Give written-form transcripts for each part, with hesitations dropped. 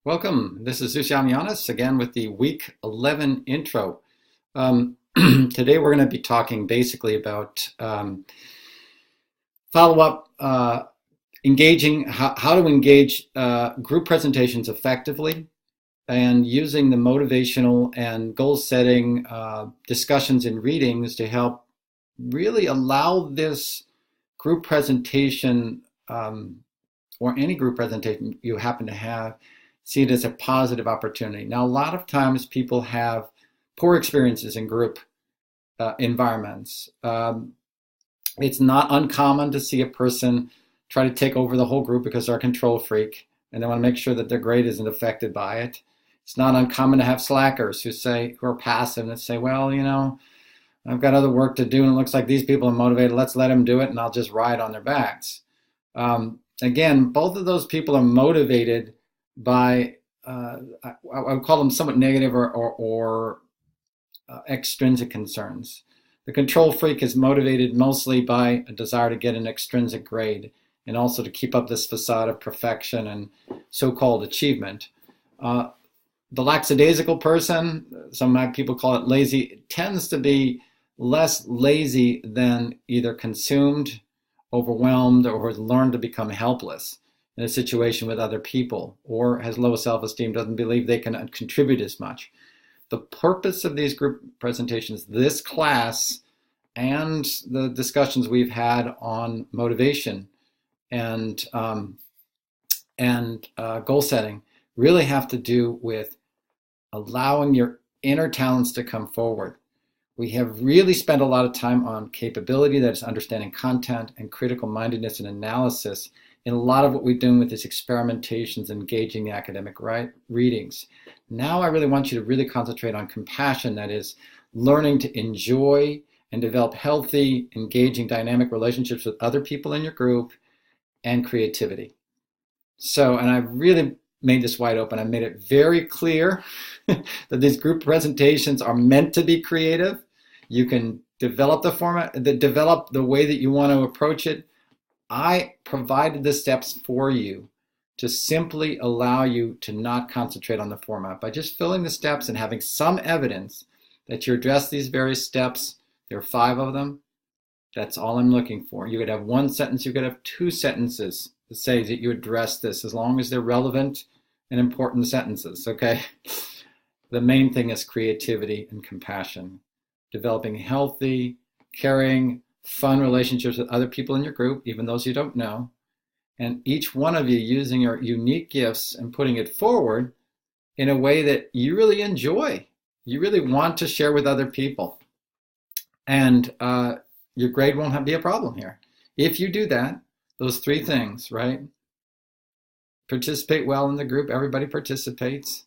Welcome. This is Zeus Yamianis again with the week 11 intro. Today we're going to be talking basically about follow-up, engaging, how to engage group presentations effectively and using the motivational and goal setting discussions and readings to help really allow this group presentation or any group presentation you happen to have, see it as a positive opportunity. Now, a lot of times people have poor experiences in group environments. It's not uncommon to see a person try to take over the whole group because they're a control freak and they want to make sure that their grade isn't affected by it. It's not uncommon to have slackers who are passive and say, well, I've got other work to do and it looks like these people are motivated. Let's let them do it and I'll just ride on their backs. Again, both of those people are motivated by, I would call them somewhat negative or extrinsic concerns. The control freak is motivated mostly by a desire to get an extrinsic grade and also to keep up this facade of perfection and so-called achievement. The lackadaisical person, some people call it lazy, tends to be less lazy than either consumed, overwhelmed, or has learned to become helpless in a situation with other people, or has low self-esteem, doesn't believe they can contribute as much. The purpose of these group presentations, this class, and the discussions we've had on motivation and goal setting really have to do with allowing your inner talents to come forward. We have really spent a lot of time on capability, that is understanding content and critical mindedness and analysis in a lot of what we're doing with these experimentations, engaging the academic readings. Now I really want you to really concentrate on compassion, that is learning to enjoy and develop healthy, engaging, dynamic relationships with other people in your group, and creativity. So, and I've really made this wide open. I made it very clear that these group presentations are meant to be creative. You can develop the format, develop the way that you want to approach it. I provided the steps for you to simply allow you to not concentrate on the format by just filling the steps and having some evidence that you address these various steps. There are 5 of them. That's all I'm looking for. You could have 1 sentence, you could have 2 sentences to say that you address this, as long as they're relevant and important sentences, okay? The main thing is creativity and compassion. Developing healthy, caring, fun relationships with other people in your group, even those you don't know. And each one of you using your unique gifts and putting it forward in a way that you really enjoy. You really want to share with other people. And your grade won't be a problem here. If you do that, those 3 things, right? Participate well in the group. Everybody participates.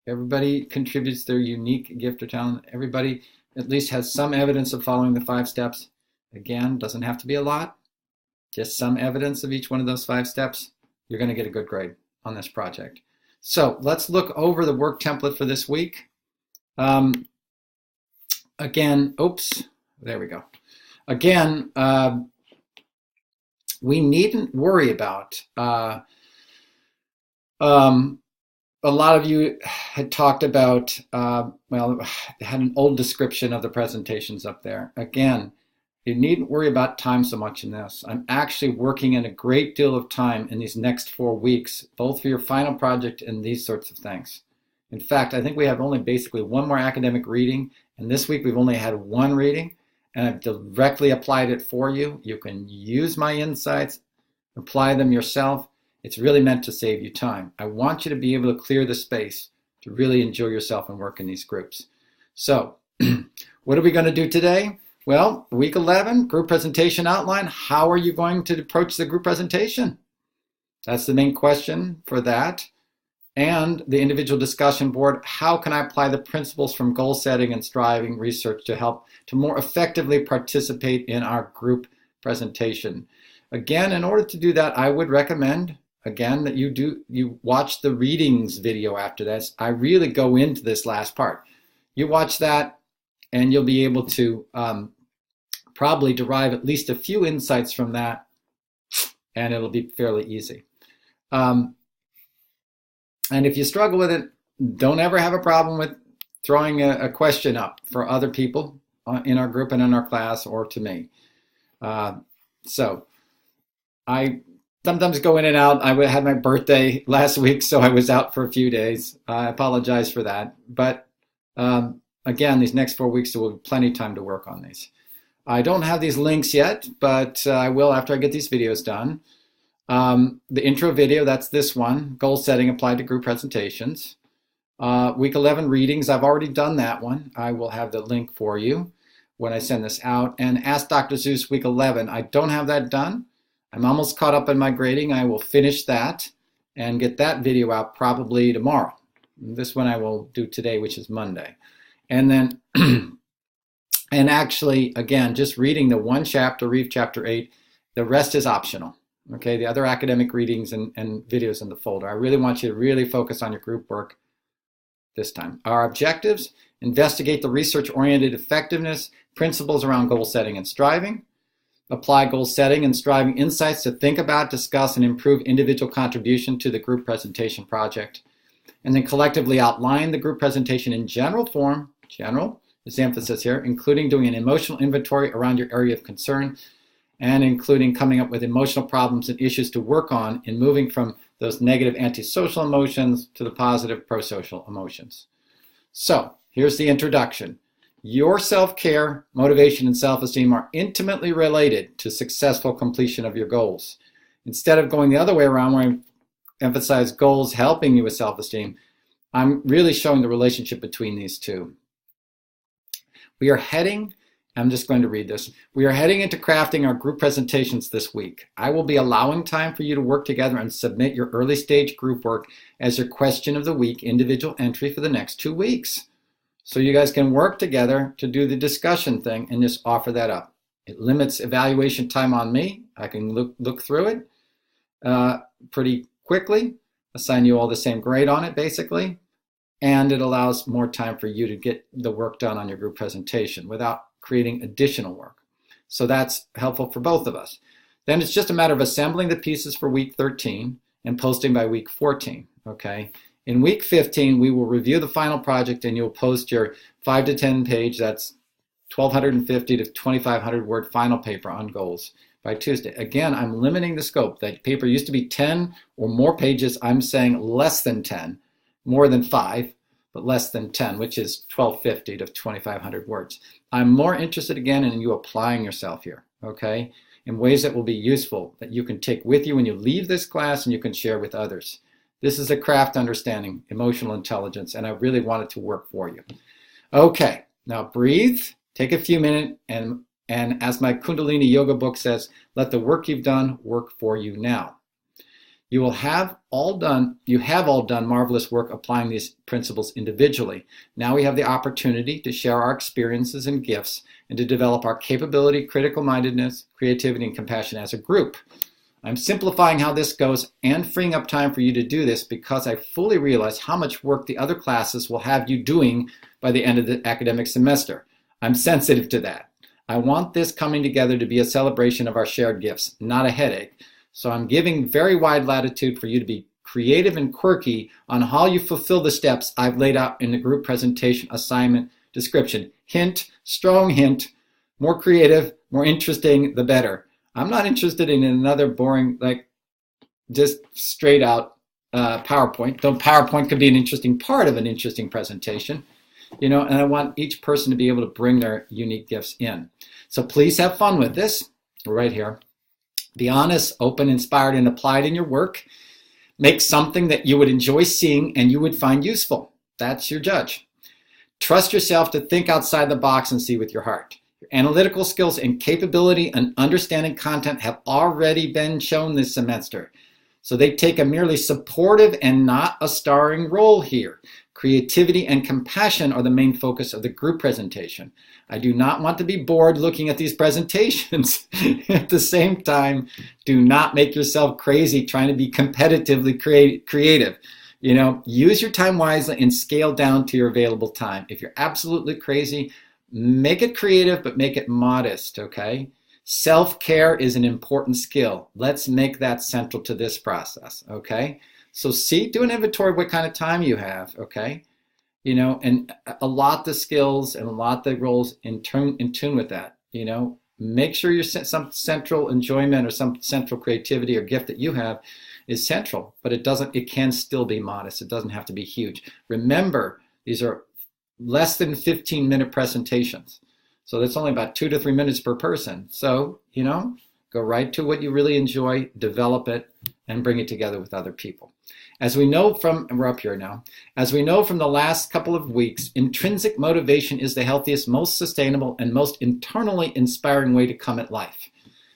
Everybody contributes their unique gift or talent. Everybody at least has some evidence of following the 5 steps. Again, doesn't have to be a lot. Just some evidence of each one of those 5 steps. You're going to get a good grade on this project. So let's look over the work template for this week. Again, oops, there we go. Again, we needn't worry about, a lot of you had talked about, had an old description of the presentations up there. Again, you needn't worry about time so much in this. I'm actually working in a great deal of time in these next 4 weeks, both for your final project and these sorts of things. In fact, I think we have only basically 1 more academic reading, and this week we've only had 1 reading, and I've directly applied it for you. You can use my insights, apply them yourself. It's really meant to save you time. I want you to be able to clear the space to really enjoy yourself and work in these groups. So, what are we going to do today? Well, week 11, group presentation outline. How are you going to approach the group presentation? That's the main question for that. And the individual discussion board. How can I apply the principles from goal setting and striving research to help to more effectively participate in our group presentation? Again, in order to do that, I would recommend, again, that you watch the readings video after this. I really go into this last part. You watch that and you'll be able to probably derive at least a few insights from that, and it'll be fairly easy. And if you struggle with it, don't ever have a problem with throwing a question up for other people in our group and in our class or to me. So I sometimes go in and out. I had my birthday last week, so I was out for a few days. I apologize for that. But again, these next 4 weeks, there will be plenty of time to work on these. I don't have these links yet, but I will after I get these videos done. The intro video, that's this one, goal setting applied to group presentations. Week 11 readings, I've already done that one. I will have the link for you when I send this out. And Ask Dr. Zeus week 11, I don't have that done. I'm almost caught up in my grading. I will finish that and get that video out probably tomorrow. This one I will do today, which is Monday. And then, and actually, again, just reading the one chapter, read chapter 8, the rest is optional. Okay, the other academic readings and videos in the folder. I really want you to really focus on your group work this time. Our objectives: investigate the research-oriented effectiveness principles around goal setting and striving. Apply goal setting and striving insights to think about, discuss, and improve individual contribution to the group presentation project. And then collectively outline the group presentation in general form, general is the emphasis here, including doing an emotional inventory around your area of concern, and including coming up with emotional problems and issues to work on in moving from those negative antisocial emotions to the positive prosocial emotions. So here's the introduction. Your self-care, motivation, and self-esteem are intimately related to successful completion of your goals. Instead of going the other way around where I emphasize goals helping you with self-esteem, I'm really showing the relationship between these two. We are heading, I'm just going to read this. We are heading into crafting our group presentations this week. I will be allowing time for you to work together and submit your early stage group work as your question of the week individual entry for the next 2 weeks. So you guys can work together to do the discussion thing and just offer that up. It limits evaluation time on me. I can look through it pretty quickly, assign you all the same grade on it basically, and it allows more time for you to get the work done on your group presentation without creating additional work. So that's helpful for both of us. Then it's just a matter of assembling the pieces for week 13 and posting by week 14, okay? In week 15, we will review the final project and you'll post your 5 to 10 page, that's 1,250 to 2,500 word final paper on goals by Tuesday. Again, I'm limiting the scope. That paper used to be 10 or more pages. I'm saying less than 10, more than 5, but less than 10, which is 1,250 to 2,500 words. I'm more interested again in you applying yourself here, okay, in ways that will be useful, that you can take with you when you leave this class and you can share with others. This is a craft understanding, emotional intelligence, and I really want it to work for you. Okay, now breathe, take a few minutes, and as my Kundalini Yoga book says, let the work you've done work for you now. You have all done marvelous work applying these principles individually. Now we have the opportunity to share our experiences and gifts and to develop our capability, critical mindedness, creativity, and compassion as a group. I'm simplifying how this goes and freeing up time for you to do this because I fully realize how much work the other classes will have you doing by the end of the academic semester. I'm sensitive to that. I want this coming together to be a celebration of our shared gifts, not a headache. So I'm giving very wide latitude for you to be creative and quirky on how you fulfill the steps I've laid out in the group presentation assignment description. Hint, strong hint, more creative, more interesting, the better. I'm not interested in another boring, like just straight out PowerPoint. Though PowerPoint could be an interesting part of an interesting presentation, you know, and I want each person to be able to bring their unique gifts in. So please have fun with this. We're right here. Be honest, open, inspired, and applied in your work. Make something that you would enjoy seeing and you would find useful. That's your judge. Trust yourself to think outside the box and see with your heart. Your analytical skills and capability and understanding content have already been shown this semester. So they take a merely supportive and not a starring role here. Creativity and compassion are the main focus of the group presentation. I do not want to be bored looking at these presentations. At the same time, do not make yourself crazy trying to be competitively creative. You know, use your time wisely and scale down to your available time. If you're absolutely crazy, make it creative, but make it modest, okay? Self-care is an important skill. Let's make that central to this process, okay? So do an inventory of what kind of time you have, okay? You know, and allot the skills and allot the roles in tune with that, you know. Make sure your some central enjoyment or some central creativity or gift that you have is central, but it can still be modest. It doesn't have to be huge. Remember, these are less than 15-minute presentations. So that's only about 2 to 3 minutes per person. So, you know, go right to what you really enjoy, develop it, and bring it together with other people. As we know from, and we're up here now, as we know from the last couple of weeks, intrinsic motivation is the healthiest, most sustainable, and most internally inspiring way to come at life.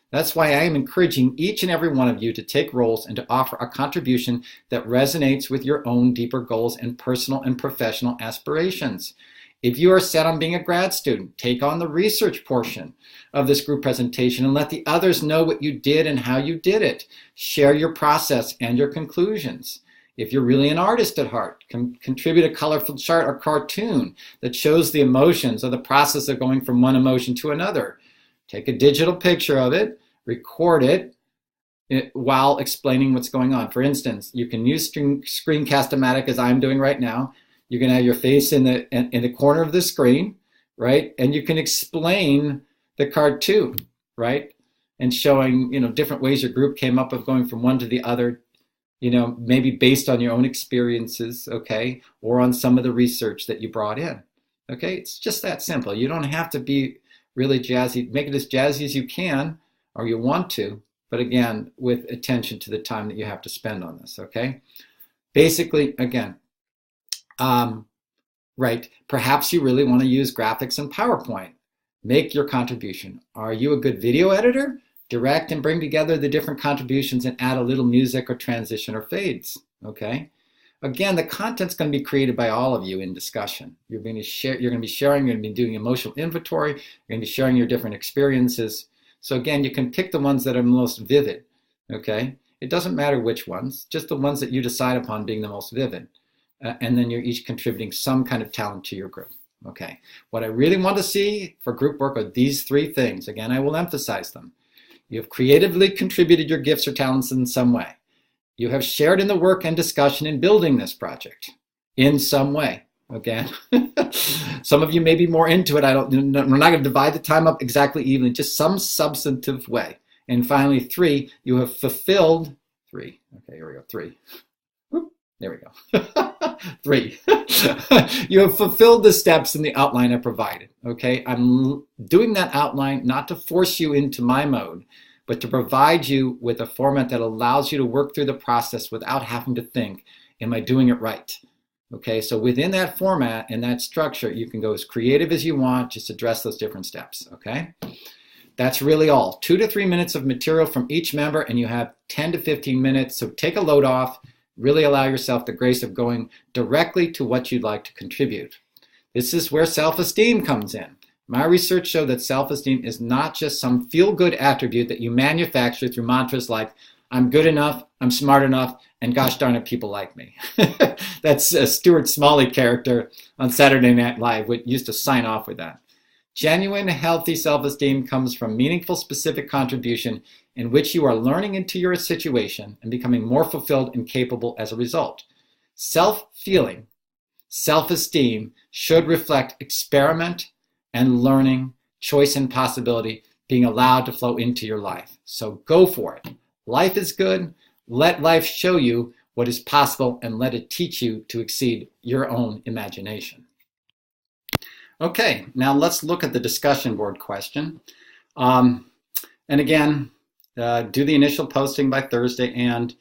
That's why I am encouraging each and every one of you to take roles and to offer a contribution that resonates with your own deeper goals and personal and professional aspirations. If you are set on being a grad student, take on the research portion of this group presentation and let the others know what you did and how you did it. Share your process and your conclusions. If you're really an artist at heart, contribute a colorful chart or cartoon that shows the emotions or the process of going from one emotion to another. Take a digital picture of it, record it while explaining what's going on. For instance, you can use Screencast-O-Matic as I'm doing right now. You can have your face in the corner of the screen, right? And you can explain the cartoon, right? And showing, you know, different ways your group came up with going from one to the other, you know, maybe based on your own experiences, okay? Or on some of the research that you brought in, okay? It's just that simple. You don't have to be really jazzy. Make it as jazzy as you can or you want to, but again, with attention to the time that you have to spend on this, okay? Basically, again, right, perhaps you really want to use graphics and PowerPoint. Make your contribution. Are you a good video editor? Direct and bring together the different contributions and add a little music or transition or fades, okay? Again, the content's going to be created by all of you in discussion. You're going to be sharing, you're going to be doing emotional inventory, you're going to be sharing your different experiences. So again, you can pick the ones that are most vivid, okay? It doesn't matter which ones, just the ones that you decide upon being the most vivid. And then you're each contributing some kind of talent to your group. Okay. What I really want to see for group work are these 3 things. Again, I will emphasize them. You have creatively contributed your gifts or talents in some way. You have shared in the work and discussion in building this project in some way. Okay. Some of you may be more into it. We're not going to divide the time up exactly evenly, just some substantive way. And finally, 3, you have fulfilled 3. Okay, here we go. 3. There we go. 3. You have fulfilled the steps in the outline I provided. Okay, I'm doing that outline not to force you into my mode, but to provide you with a format that allows you to work through the process without having to think, am I doing it right? Okay, so within that format and that structure, you can go as creative as you want, just address those different steps. Okay, that's really all. 2 to 3 minutes of material from each member, and you have 10 to 15 minutes. So take a load off. Really allow yourself the grace of going directly to what you'd like to contribute. This is where self-esteem comes in. My research showed that self-esteem is not just some feel-good attribute that you manufacture through mantras like, I'm good enough, I'm smart enough, and gosh darn it, people like me. That's a Stuart Smalley character on Saturday Night Live, which used to sign off with that. Genuine, healthy self-esteem comes from meaningful, specific contribution in which you are learning into your situation and becoming more fulfilled and capable as a result. Self-feeling, self-esteem should reflect experiment and learning, choice and possibility being allowed to flow into your life. So go for it. Life is good. Let life show you what is possible and let it teach you to exceed your own imagination. Okay, now let's look at the discussion board question. And again, do the initial posting by Thursday and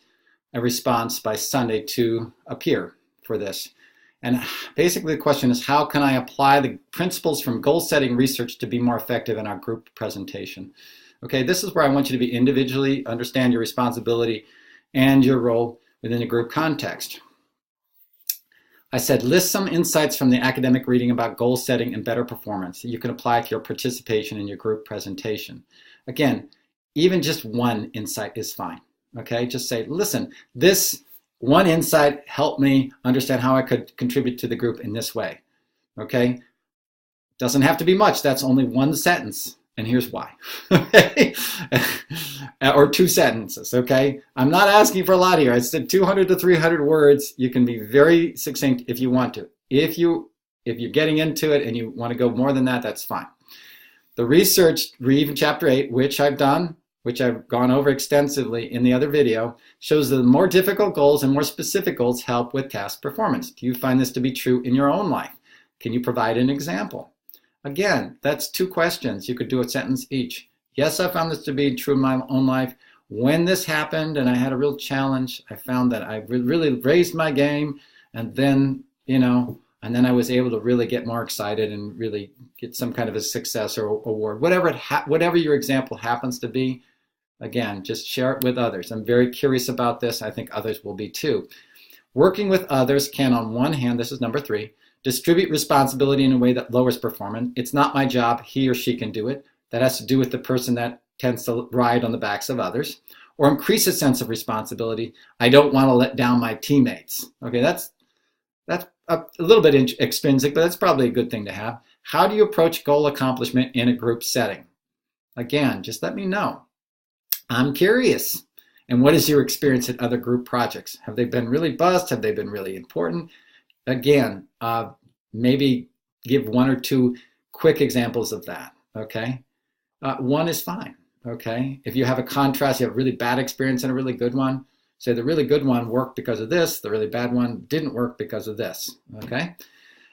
a response by Sunday to appear for this. And basically the question is, how can I apply the principles from goal setting research to be more effective in our group presentation? Okay, this is where I want you to be individually, understand your responsibility and your role within a group context. I said, list some insights from the academic reading about goal setting and better performance that you can apply to your participation in your group presentation. Again, even just one insight is fine. Okay, just say, listen, this one insight helped me understand how I could contribute to the group in this way. Okay, doesn't have to be much. That's only one sentence. and here's why. Okay? Or 2 sentences, okay? I'm not asking for a lot here. I said 200 to 300 words. You can be very succinct if you want to. If you're getting into it and you want to go more than that, that's fine. The research, read chapter 8, which I've done, which I've gone over extensively in the other video, shows that the more difficult goals and more specific goals help with task performance. Do you find this to be true in your own life? Can you provide an example? Again, that's 2 questions. You could do a sentence each. Yes, I found this to be true in my own life. When this happened and I had a real challenge, I found that I really raised my game, and then, and then I was able to really get more excited and really get some kind of a success or award. Whatever your example happens to be, again, just share it with others. I'm very curious about this. I think others will be too. Working with others can, on one hand, this is number 3, distribute responsibility in a way that lowers performance. It's not my job. He or she can do it. That has to do with the person that tends to ride on the backs of others. Or increase a sense of responsibility. I don't want to let down my teammates. Okay, that's a little bit extrinsic, but that's probably a good thing to have. How do you approach goal accomplishment in a group setting? Again, just let me know. I'm curious. And what is your experience at other group projects? Have they been really bust? Have they been really important? Again, maybe give 1 or 2 quick examples of that, okay? 1 is fine, okay? If you have a contrast, you have a really bad experience and a really good one, say the really good one worked because of this, the really bad one didn't work because of this, okay?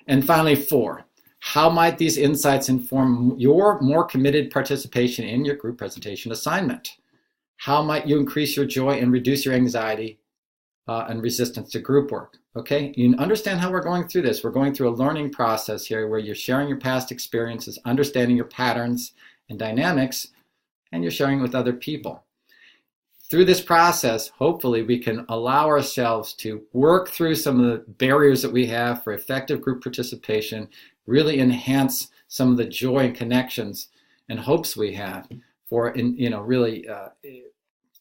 And finally, 4, how might these insights inform your more committed participation in your group presentation assignment? How might you increase your joy and reduce your anxiety and resistance to group work? Okay, you understand how we're going through this. We're going through a learning process here where you're sharing your past experiences, understanding your patterns and dynamics, and you're sharing with other people. Through this process, hopefully we can allow ourselves to work through some of the barriers that we have for effective group participation, really enhance some of the joy and connections and hopes we have for, really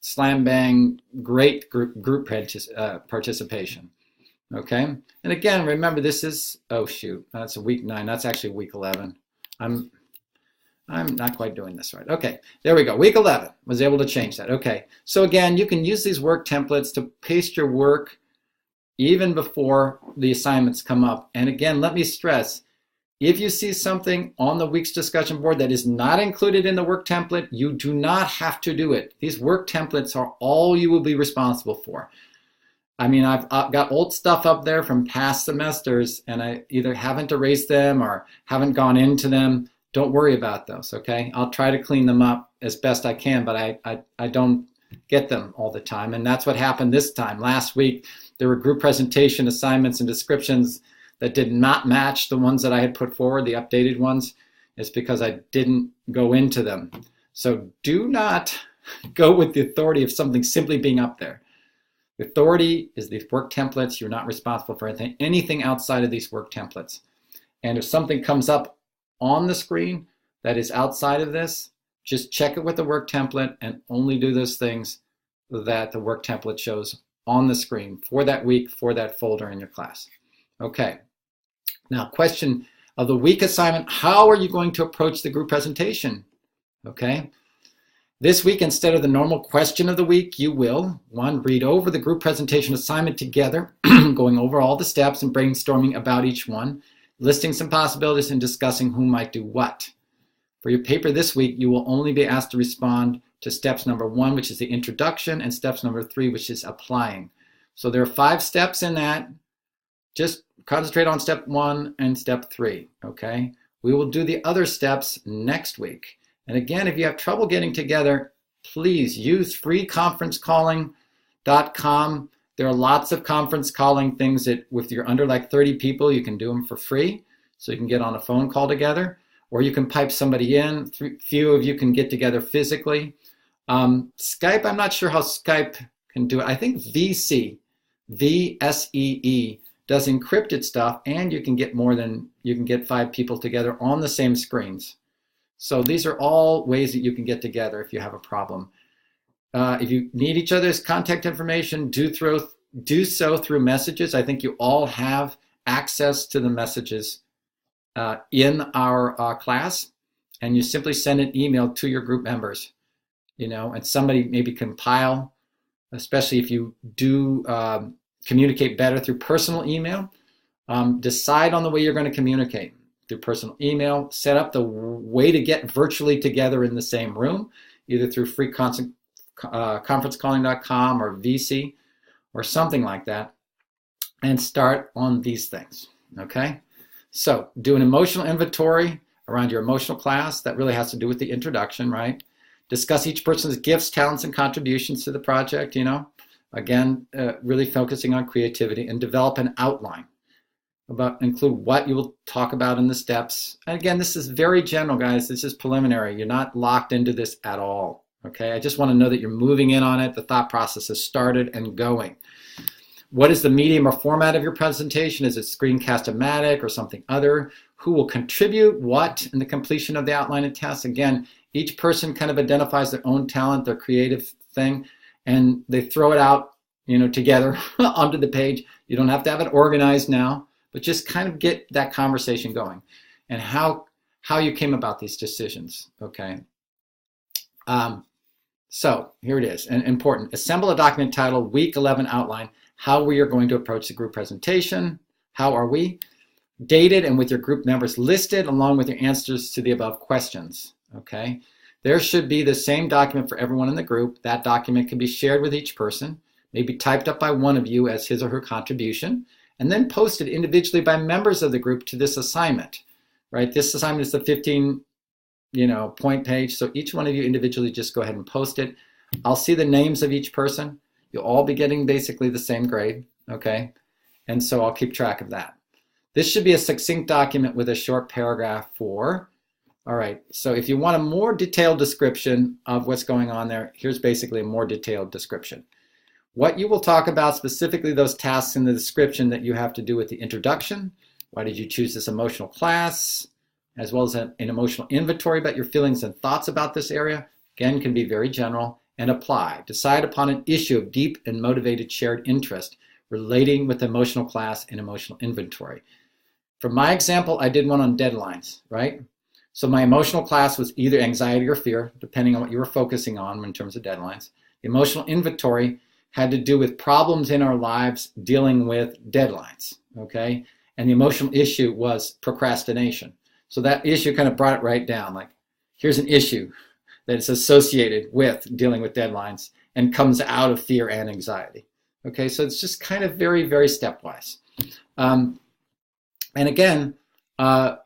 slam bang great group participation. Okay, and again, remember this is, oh shoot, that's week 9. That's actually week 11. I'm not quite doing this right. Okay, there we go. Week 11 was able to change that. Okay, so again, you can use these work templates to paste your work even before the assignments come up. And again, let me stress, if you see something on the week's discussion board that is not included in the work template, you do not have to do it. These work templates are all you will be responsible for. I mean, I've got old stuff up there from past semesters, and I either haven't erased them or haven't gone into them. Don't worry about those, okay? I'll try to clean them up as best I can, but I don't get them all the time, and that's what happened this time. Last week, there were group presentation assignments and descriptions that did not match the ones that I had put forward, the updated ones. It's because I didn't go into them. So do not go with the authority of something simply being up there. The authority is these work templates. You're not responsible for anything outside of these work templates. And if something comes up on the screen that is outside of this, just check it with the work template and only do those things that the work template shows on the screen for that week, for that folder in your class. Okay. Now, question of the week assignment, how are you going to approach the group presentation? Okay. This week, instead of the normal question of the week, you will, 1, read over the group presentation assignment together, going over all the steps and brainstorming about each one, listing some possibilities and discussing who might do what. For your paper this week, you will only be asked to respond to steps number 1, which is the introduction, and steps number 3, which is applying. So there are 5 steps in that. Just concentrate on step 1 and step 3, okay? We will do the other steps next week. And again, if you have trouble getting together, please use freeconferencecalling.com. There are lots of conference calling things that if you're under like 30 people, you can do them for free. So you can get on a phone call together, or you can pipe somebody in. Few of you can get together physically. Skype, I'm not sure how Skype can do it. I think VSEE, does encrypted stuff, and you can get 5 people together on the same screens. So these are all ways that you can get together if you have a problem. If you need each other's contact information, do so through messages. I think you all have access to the messages in our class. and you simply send an email to your group members, and somebody maybe compile, especially if you do communicate better through personal email. Decide on the way you're going to communicate through personal email. Set up the way to get virtually together in the same room, either through conferencecalling.com or VC or something like that, and start on these things, okay? So do an emotional inventory around your emotional class. That really has to do with the introduction, right? Discuss each person's gifts, talents, and contributions to the project, Again, really focusing on creativity, and develop an outline. Include what you will talk about in the steps. And again, this is very general, guys. This is preliminary. You're not locked into this at all, okay? I just want to know that you're moving in on it. The thought process has started and going. What is the medium or format of your presentation? Is it screencast-o-matic or something other? Who will contribute what in the completion of the outline and task? Again, each person kind of identifies their own talent, their creative thing, and they throw it out, together onto the page. You don't have to have it organized now, but just kind of get that conversation going, and how you came about these decisions, okay? So here it is, and important. Assemble a document titled Week 11 Outline, how we are going to approach the group presentation. How are we? Dated and with your group members listed along with your answers to the above questions, okay? There should be the same document for everyone in the group. That document can be shared with each person, maybe typed up by one of you as his or her contribution, and then posted individually by members of the group to this assignment, right? This assignment is the 15, point page. So each one of you individually just go ahead and post it. I'll see the names of each person. You'll all be getting basically the same grade, okay? And so I'll keep track of that. This should be a succinct document with a short paragraph all right, so if you want a more detailed description of what's going on there, here's basically a more detailed description. What you will talk about, specifically those tasks in the description that you have to do with the introduction. Why did you choose this emotional class? As well as an emotional inventory about your feelings and thoughts about this area. Again, can be very general, and apply. Decide upon an issue of deep and motivated shared interest relating with the emotional class and emotional inventory. For my example, I did one on deadlines, right? So my emotional class was either anxiety or fear, depending on what you were focusing on in terms of deadlines. The emotional inventory had to do with problems in our lives dealing with deadlines, okay? And the emotional issue was procrastination. So that issue kind of brought it right down, like, here's an issue that is associated with dealing with deadlines and comes out of fear and anxiety. Okay, so it's just kind of very, very stepwise. And again, find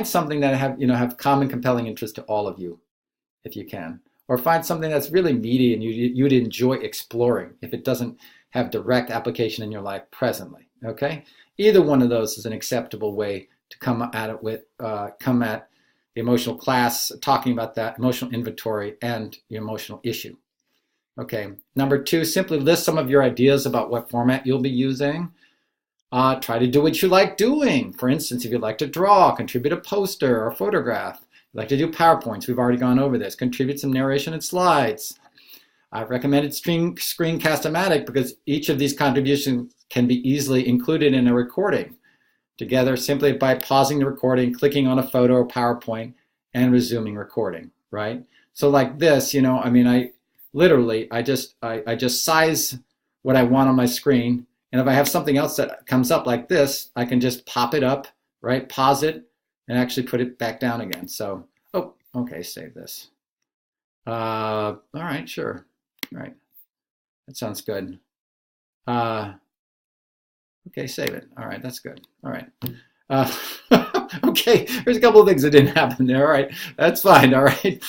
something that have common compelling interest to all of you, if you can. Or find something that's really meaty and you'd enjoy exploring if it doesn't have direct application in your life presently, okay? Either one of those is an acceptable way to come at the emotional class, talking about that emotional inventory and your emotional issue. Okay, number 2, simply list some of your ideas about what format you'll be using. Try to do what you like doing. For instance, if you'd like to draw, contribute a poster or a photograph. You'd like to do PowerPoints, we've already gone over this. Contribute some narration and slides. I've recommended screencast-o-matic because each of these contributions can be easily included in a recording together simply by pausing the recording, clicking on a photo or PowerPoint, and resuming recording, right? So like this, I just size what I want on my screen, and if I have something else that comes up like this, I can just pop it up, right? Pause it, and actually put it back down again. So, oh, okay, save this. All right, sure. All right, that sounds good. Okay, save it. All right, that's good. All right. Okay, there's a couple of things that didn't happen there. All right, that's fine. All right.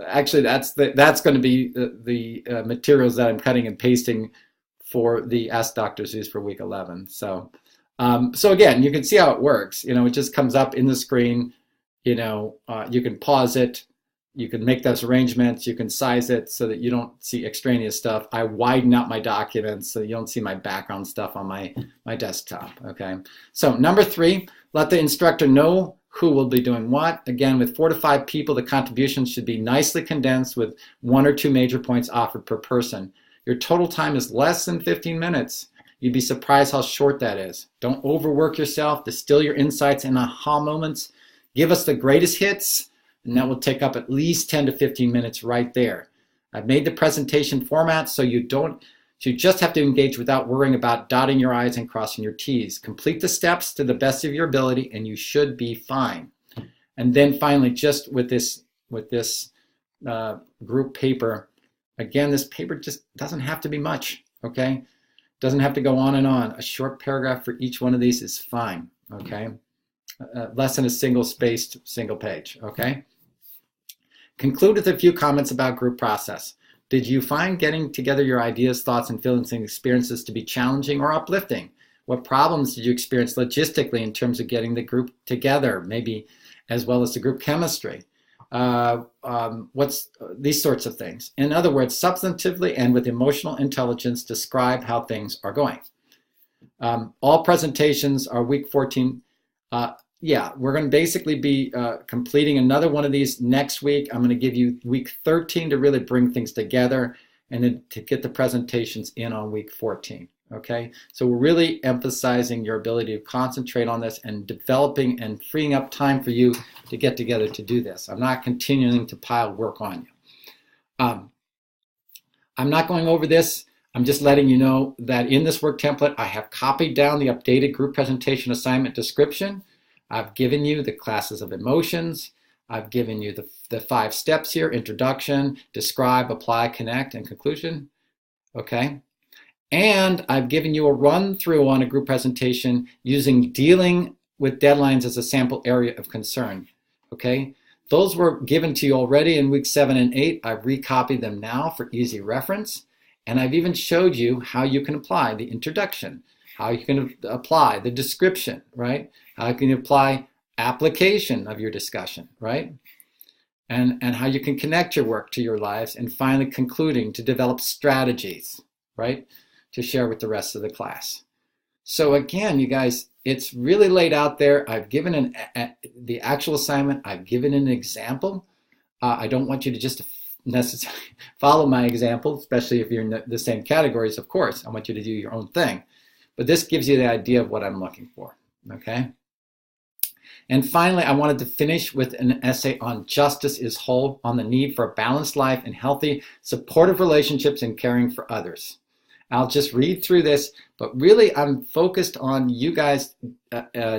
Actually, that's going to be the materials that I'm cutting and pasting for the Ask Dr. Zeus for week 11. So again, you can see how it works. It just comes up in the screen. You can pause it. You can make those arrangements. You can size it so that you don't see extraneous stuff. I widen out my documents so you don't see my background stuff on my desktop, okay? So number 3, let the instructor know who will be doing what. Again, with 4 to 5 people, the contributions should be nicely condensed with 1 or 2 major points offered per person. Your total time is less than 15 minutes. You'd be surprised how short that is. Don't overwork yourself. Distill your insights and aha moments. Give us the greatest hits, and that will take up at least 10 to 15 minutes right there. I've made the presentation format so you just have to engage without worrying about dotting your I's and crossing your T's. Complete the steps to the best of your ability and you should be fine. And then finally, just with this group paper, again, this paper just doesn't have to be much, okay? Doesn't have to go on and on. A short paragraph for each one of these is fine, okay? Less than a single-spaced single page, okay? Conclude with a few comments about group process. Did you find getting together your ideas, thoughts, and feelings and experiences to be challenging or uplifting? What problems did you experience logistically in terms of getting the group together, maybe as well as the group chemistry? What's these sorts of things? In other words, substantively and with emotional intelligence, describe how things are going. All presentations are week 14. Yeah, we're going to basically be completing another one of these next week. I'm going to give you week 13 to really bring things together and then to get the presentations in on week 14. Okay, so we're really emphasizing your ability to concentrate on this and developing and freeing up time for you to get together to do this. I'm not continuing to pile work on you. I'm not going over this. I'm just letting you know that in this work template, I have copied down the updated group presentation assignment description. I've given you the classes of emotions. I've given you the 5 steps here: introduction, describe, apply, connect, and conclusion. Okay. And I've given you a run through on a group presentation using dealing with deadlines as a sample area of concern. Okay. Those were given to you already in week 7 and 8. I've recopied them now for easy reference. And I've even showed you how you can apply the introduction, how you can apply the description, right? How you can apply application of your discussion, right? And how you can connect your work to your lives, and finally concluding to develop strategies, right? To share with the rest of the class. So again, you guys, it's really laid out there. I've given the actual assignment. I've given an example. I don't want you to just necessarily follow my example, especially if you're in the same categories, of course. I want you to do your own thing. But this gives you the idea of what I'm looking for, okay? And finally, I wanted to finish with an essay on justice is whole, on the need for a balanced life and healthy, supportive relationships and caring for others. I'll just read through this, but really I'm focused on you guys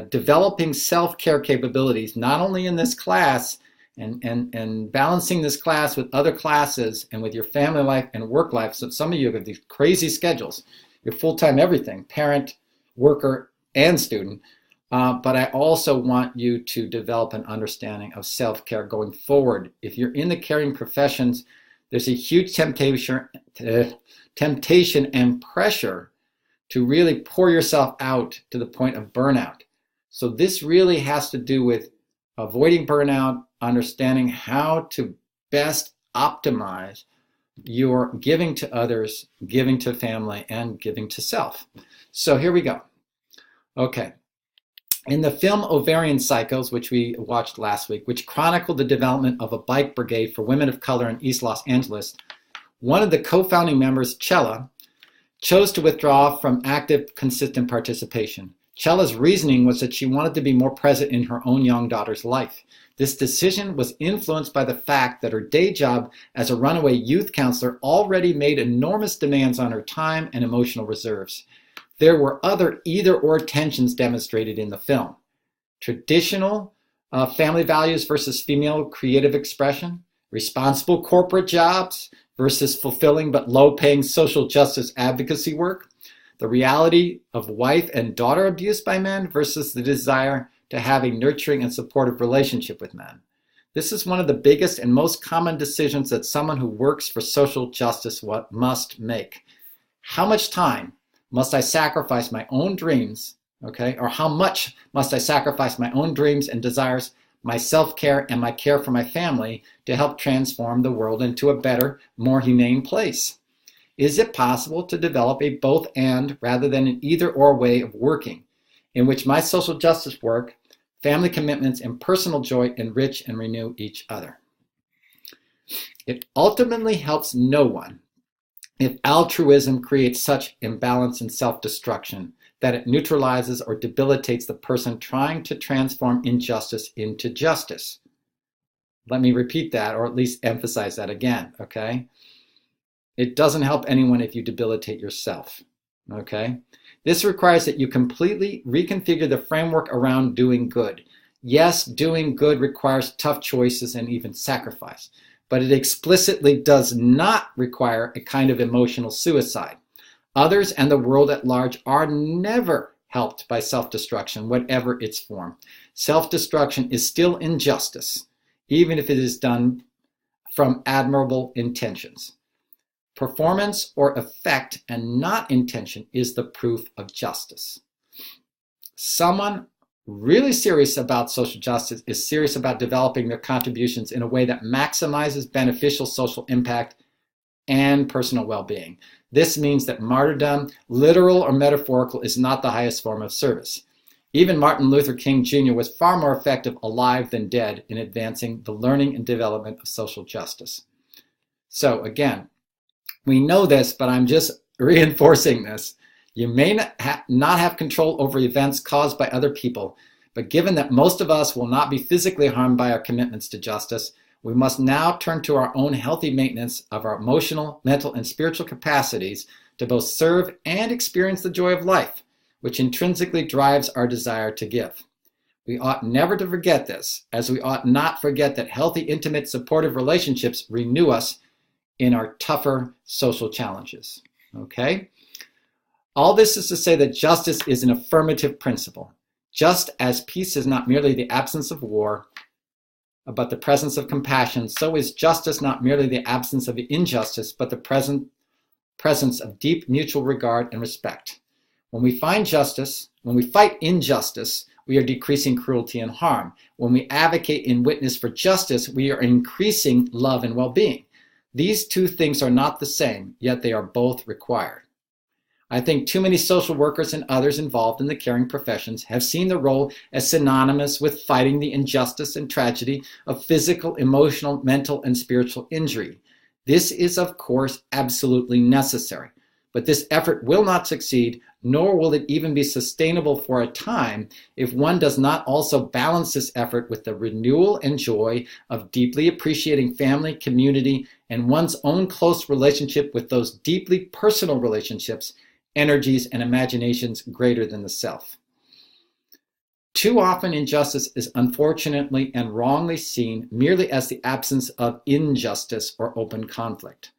developing self-care capabilities, not only in this class and balancing this class with other classes and with your family life and work life. So some of you have these crazy schedules. You're full-time everything, parent, worker, and student. But I also want you to develop an understanding of self-care going forward. If you're in the caring professions, there's a huge temptation and pressure to really pour yourself out to the point of burnout. So this really has to do with avoiding burnout, understanding how to best optimize your giving to others, giving to family, and giving to self. So here we go. Okay. In the film Ovarian Cycles, which we watched last week, which chronicled the development of a bike brigade for women of color in East Los Angeles, one of the co-founding members, Chella, chose to withdraw from active, consistent participation. Chella's reasoning was that she wanted to be more present in her own young daughter's life. This decision was influenced by the fact that her day job as a runaway youth counselor already made enormous demands on her time and emotional reserves. There were other either-or tensions demonstrated in the film. Traditional family values versus female creative expression, responsible corporate jobs versus fulfilling but low-paying social justice advocacy work, the reality of wife and daughter abuse by men versus the desire to have a nurturing and supportive relationship with men. This is one of the biggest and most common decisions that someone who works for social justice must make. How much time must I sacrifice my own dreams, okay? Or how much must I sacrifice my own dreams and desires, my self-care and my care for my family to help transform the world into a better, more humane place? Is it possible to develop a both and rather than an either or way of working in which my social justice work, family commitments, and personal joy enrich and renew each other? It ultimately helps no one if altruism creates such imbalance and self-destruction that it neutralizes or debilitates the person trying to transform injustice into justice. Let me repeat that, or at least emphasize that again, okay? It doesn't help anyone if you debilitate yourself, okay? This requires that you completely reconfigure the framework around doing good. Yes, doing good requires tough choices and even sacrifice, but it explicitly does not require a kind of emotional suicide. Others and the world at large are never helped by self-destruction, whatever its form. Self-destruction is still injustice, even if it is done from admirable intentions. Performance or effect and not intention is the proof of justice. Someone really serious about social justice is serious about developing their contributions in a way that maximizes beneficial social impact and personal well-being. This means that martyrdom, literal or metaphorical, is not the highest form of service. Even Martin Luther King Jr. was far more effective alive than dead in advancing the learning and development of social justice. So again, we know this, but I'm just reinforcing this. You may not have control over events caused by other people, but given that most of us will not be physically harmed by our commitments to justice, we must now turn to our own healthy maintenance of our emotional, mental, and spiritual capacities to both serve and experience the joy of life, which intrinsically drives our desire to give. We ought never to forget this, as we ought not forget that healthy, intimate, supportive relationships renew us in our tougher social challenges. Okay? All this is to say that justice is an affirmative principle. Just as peace is not merely the absence of war, but the presence of compassion, so is justice not merely the absence of injustice, but the presence of deep mutual regard and respect. When we fight injustice, we are decreasing cruelty and harm. When we advocate and witness for justice, we are increasing love and well-being. These two things are not the same, yet they are both required. I think too many social workers and others involved in the caring professions have seen the role as synonymous with fighting the injustice and tragedy of physical, emotional, mental, and spiritual injury. This is, of course, absolutely necessary, but this effort will not succeed, nor will it even be sustainable for a time if one does not also balance this effort with the renewal and joy of deeply appreciating family, community, and one's own close relationship with those deeply personal relationships, energies, and imaginations greater than the self. Too often injustice is unfortunately and wrongly seen merely as the absence of injustice or open conflict.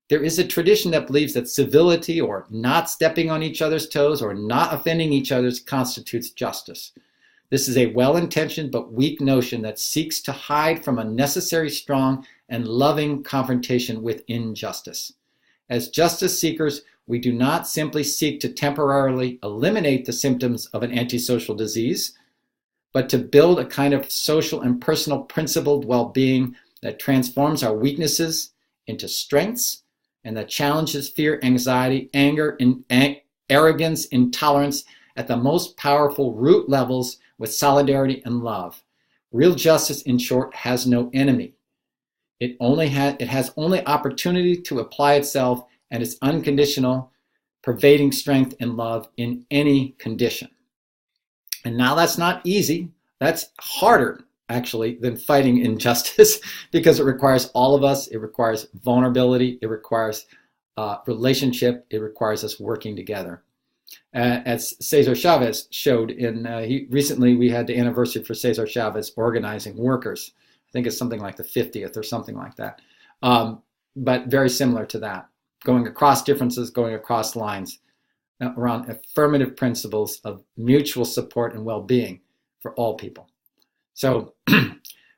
There is a tradition that believes that civility or not stepping on each other's toes or not offending each other constitutes justice. This is a well-intentioned but weak notion that seeks to hide from a necessary, strong, and loving confrontation with injustice. As justice seekers, we do not simply seek to temporarily eliminate the symptoms of an antisocial disease, but to build a kind of social and personal principled well-being that transforms our weaknesses into strengths and that challenges fear, anxiety, anger, arrogance, intolerance at the most powerful root levels with solidarity and love. Real justice, in short, has no enemy. It has only opportunity to apply itself, and its unconditional, pervading strength and love in any condition. And now that's not easy. That's harder, actually, than fighting injustice because it requires all of us. It requires vulnerability. It requires relationship. It requires us working together. As Cesar Chavez showed recently we had the anniversary for Cesar Chavez organizing workers. I think it's something like the 50th or something like that. But very similar to that. Going across differences, going across lines around affirmative principles of mutual support and well-being for all people. So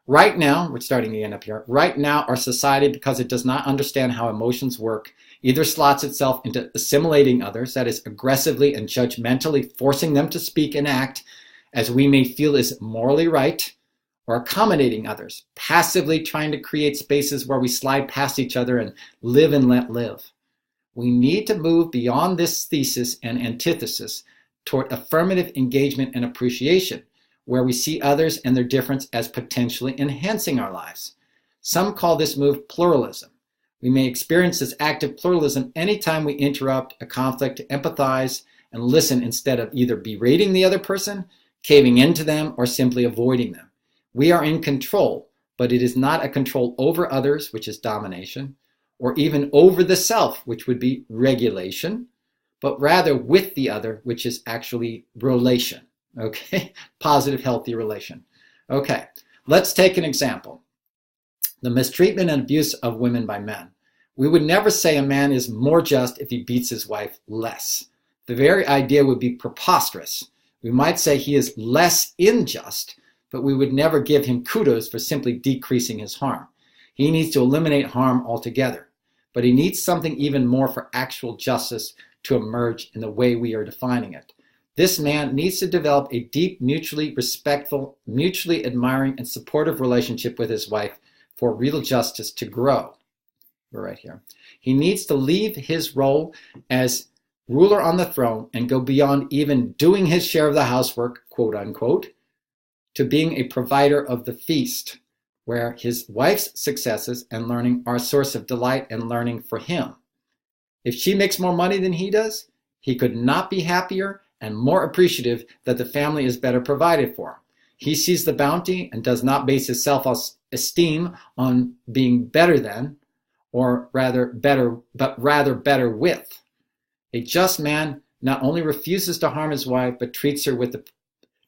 right now, we're starting to end up here. Right now, our society, because it does not understand how emotions work, either slots itself into assimilating others, that is aggressively and judgmentally forcing them to speak and act as we may feel is morally right, or accommodating others, passively trying to create spaces where we slide past each other and live and let live. We need to move beyond this thesis and antithesis toward affirmative engagement and appreciation, where we see others and their difference as potentially enhancing our lives. Some call this move pluralism. We may experience this active pluralism anytime we interrupt a conflict to empathize and listen instead of either berating the other person, caving into them, or simply avoiding them. We are in control, but it is not a control over others, which is domination, or even over the self, which would be regulation, but rather with the other, which is actually relation. Okay, positive, healthy relation. Okay, let's take an example. The mistreatment and abuse of women by men. We would never say a man is more just if he beats his wife less. The very idea would be preposterous. We might say he is less unjust, but we would never give him kudos for simply decreasing his harm. He needs to eliminate harm altogether, but he needs something even more for actual justice to emerge in the way we are defining it. This man needs to develop a deep, mutually respectful, mutually admiring, and supportive relationship with his wife for real justice to grow. We're right here. He needs to leave his role as ruler on the throne and go beyond even doing his share of the housework, quote unquote, to being a provider of the feast, where his wife's successes and learning are a source of delight and learning for him. If she makes more money than he does, he could not be happier and more appreciative that the family is better provided for. He sees the bounty and does not base his self-esteem on being better than, or rather better, but rather better with. A just man not only refuses to harm his wife, but treats her with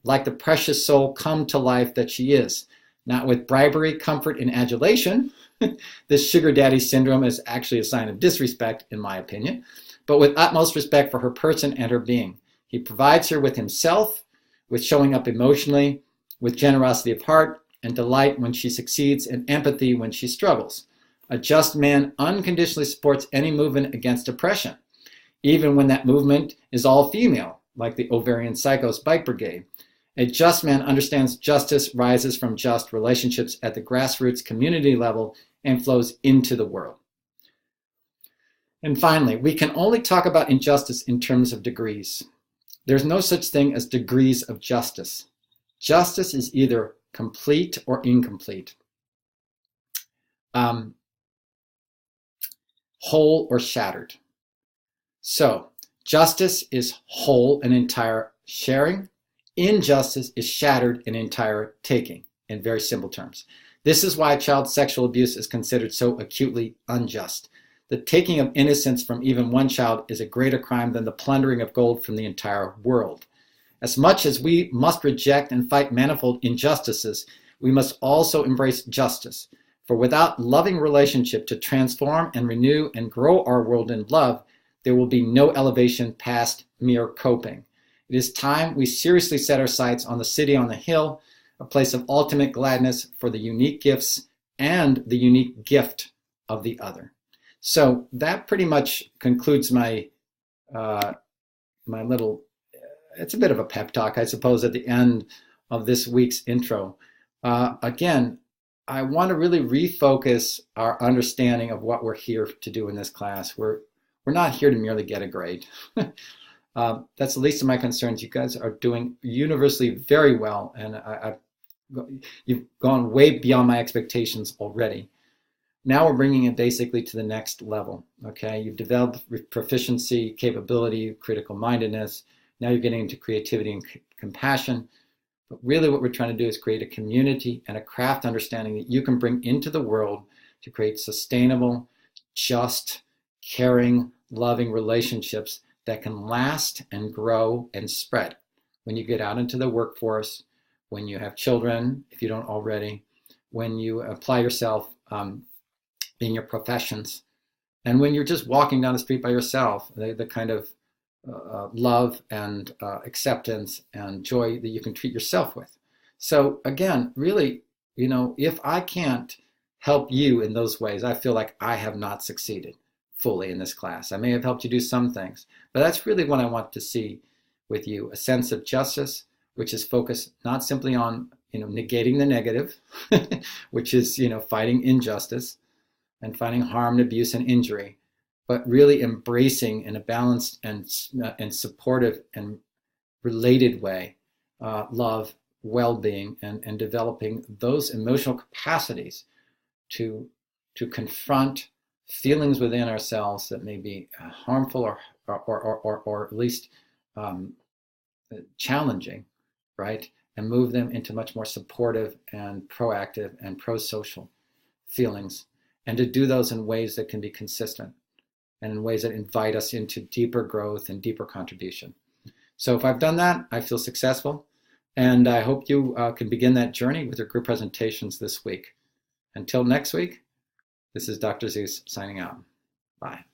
like the precious soul come to life that she is, not with bribery, comfort, and adulation. This sugar daddy syndrome is actually a sign of disrespect, in my opinion, but with utmost respect for her person and her being. He provides her with himself, with showing up emotionally, with generosity of heart, and delight when she succeeds, and empathy when she struggles. A just man unconditionally supports any movement against oppression, even when that movement is all female, like the Ovarian Cycles bike brigade. A just man understands justice rises from just relationships at the grassroots community level and flows into the world. And finally, we can only talk about injustice in terms of degrees. There's no such thing as degrees of justice. Justice is either complete or incomplete, whole or shattered. So, justice is whole and entire sharing. Injustice is shattered and entire taking, in very simple terms. This is why child sexual abuse is considered so acutely unjust. The taking of innocence from even one child is a greater crime than the plundering of gold from the entire world. As much as we must reject and fight manifold injustices, we must also embrace justice. For without loving relationship to transform and renew and grow our world in love, there will be no elevation past mere coping. It is time we seriously set our sights on the city on the hill, a place of ultimate gladness for the unique gifts and the unique gift of the other. So that pretty much concludes my little, it's a bit of a pep talk, I suppose, at the end of this week's intro. Again, I want to really refocus our understanding of what we're here to do in this class. We're not here to merely get a grade. That's the least of my concerns. You guys are doing universally very well, and you've gone way beyond my expectations already. Now we're bringing it basically to the next level, okay? You've developed proficiency, capability, critical mindedness. Now you're getting into creativity and compassion. But really what we're trying to do is create a community and a craft understanding that you can bring into the world to create sustainable, just, caring, loving relationships that can last and grow and spread when you get out into the workforce, when you have children, if you don't already, when you apply yourself in your professions, and when you're just walking down the street by yourself, the kind of love and acceptance and joy that you can treat yourself with. So again, really, if I can't help you in those ways, I feel like I have not succeeded fully in this class. I may have helped you do some things, but that's really what I want to see with you, a sense of justice, which is focused not simply on negating the negative, which is fighting injustice and fighting harm, abuse, and injury, but really embracing in a balanced and supportive and related way love, well-being, and developing those emotional capacities to confront feelings within ourselves that may be harmful or at least um, challenging, right? And move them into much more supportive and proactive and pro-social feelings, and to do those in ways that can be consistent and in ways that invite us into deeper growth and deeper contribution. So if I've done that, I feel successful, and I hope you can begin that journey with your group presentations this week. Until next week, this is Dr. Zeus signing out. Bye.